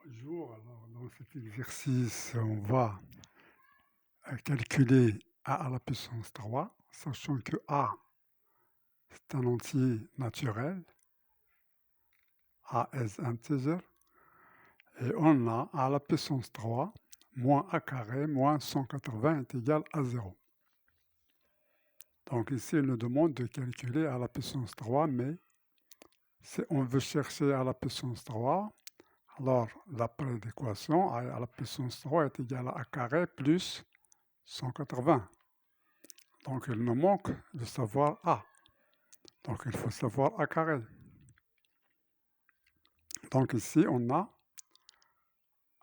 Bonjour, alors dans cet exercice, on va calculer a à la puissance 3, sachant que a c'est un entier naturel, a is integer, et on a a à la puissance 3 moins a carré moins 180 est égal à 0. Donc ici, il nous demande de calculer a à la puissance 3, mais si on veut chercher a à la puissance 3, alors d'après l'équation, a à la puissance 3 est égal à a carré plus 180. Donc, il nous manque de savoir A. Donc, il faut savoir A carré. Donc, ici, on a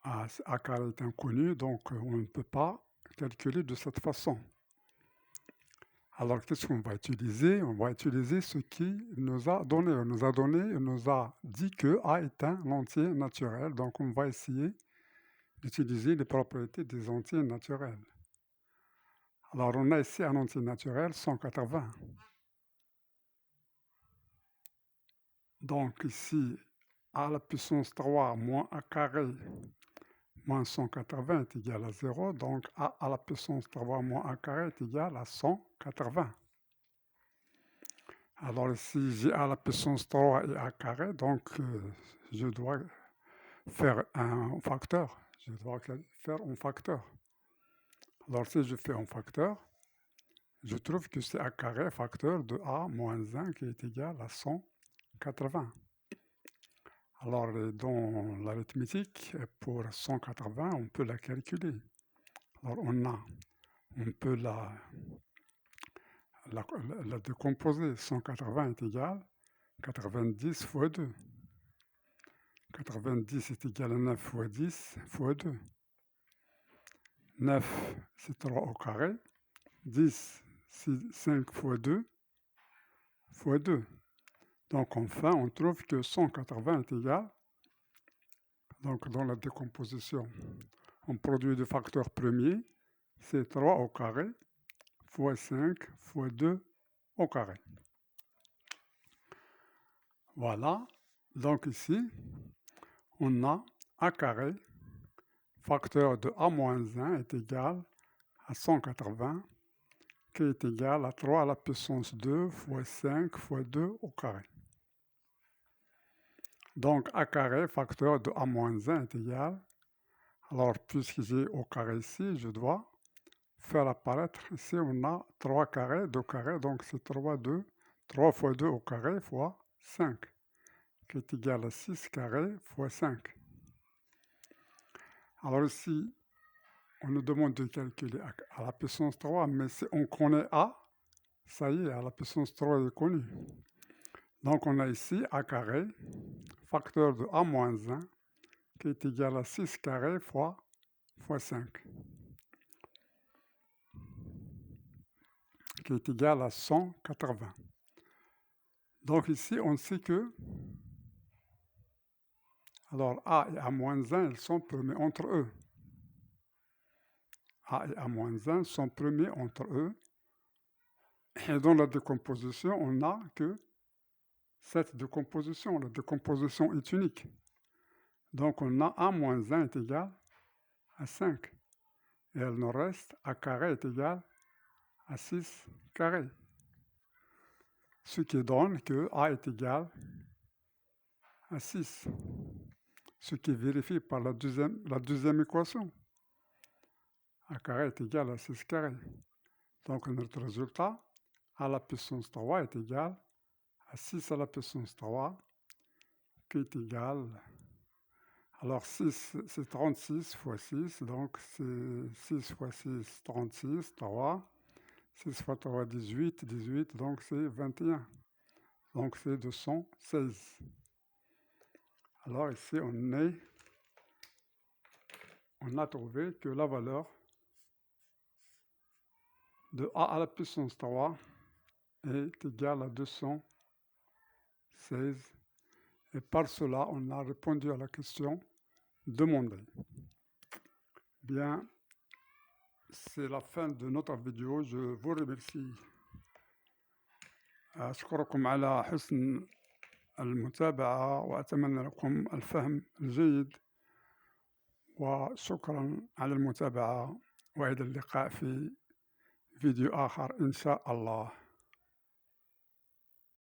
A carré est inconnu, donc on ne peut pas calculer de cette façon. Alors, qu'est-ce qu'on va utiliser? On va utiliser ce qu'il nous a donné. Il nous a dit que A est un entier naturel. Donc, on va essayer d'utiliser les propriétés des entiers naturels. Alors, on a ici un entier naturel, 180. Donc, ici, a à la puissance 3 moins a carré moins 180 est égal à 0, donc a à la puissance 3 moins a carré est égal à 180. Alors ici, j'ai a à la puissance 3 et a carré, donc je dois faire un facteur. Je dois faire un facteur. Alors si je fais un facteur, je trouve que c'est a carré facteur de a moins 1 qui est égal à 180. Alors, dans l'arithmétique, pour 180, on peut la calculer. Alors, on peut la décomposer. 180 est égal à 90 fois 2. 90 est égal à 9 fois 10 fois 2. 9, c'est 3 au carré. 10, c'est 5 fois 2 fois 2. Donc, enfin, on trouve que 180 est égal, donc dans la décomposition, on produit le facteur premier, c'est 3 au carré fois 5 fois 2 au carré. Voilà, donc ici, on a a carré, facteur de a moins 1 est égal à 180, qui est égal à 3 à la puissance 2 fois 5 fois 2 au carré. Donc a carré, facteur de a moins 1 est égal, alors puisque j'ai au carré ici, je dois faire apparaître, ici on a 3 carrés, 2 carrés, donc c'est 3 fois 2 au carré fois 5, qui est égal à 6 carrés fois 5. Alors ici, on nous demande de calculer à la puissance 3, mais si on connaît A, ça y est, à la puissance 3 est connue. Donc on a ici A carré, facteur de A moins 1, qui est égal à 6 carré fois 5, qui est égal à 180. Donc ici, on sait que, alors A et A moins 1, ils sont premiers entre eux. A et A moins 1 sont premiers entre eux. Et dans la décomposition, on n'a que cette décomposition. La décomposition est unique. Donc on a A moins 1 est égal à 5. Et il nous reste A carré est égal à 6 carré. Ce qui donne que A est égal à 6. Ce qui est vérifié par la deuxième équation. A carré est égal à 6 carré. Donc notre résultat, A à la puissance 3 est égal à 6 à la puissance 3, qui est égal, alors 6 c'est 36 fois 6, donc c'est 6 fois 6, 36, 3, 6 fois 3, 18, 18, donc c'est 21, donc c'est 216. Alors ici on a trouvé que la valeur de A à la puissance 3 est égale à 216. Et par cela, on a répondu à la question demandée. Bien, c'est la fin de notre vidéo. Je vous remercie. أشكركم على حسن المتابعة وأتمنى لكم الفهم الجيد وشكرا على المتابعة، وإلى اللقاء في فيديو آخر إن شاء الله.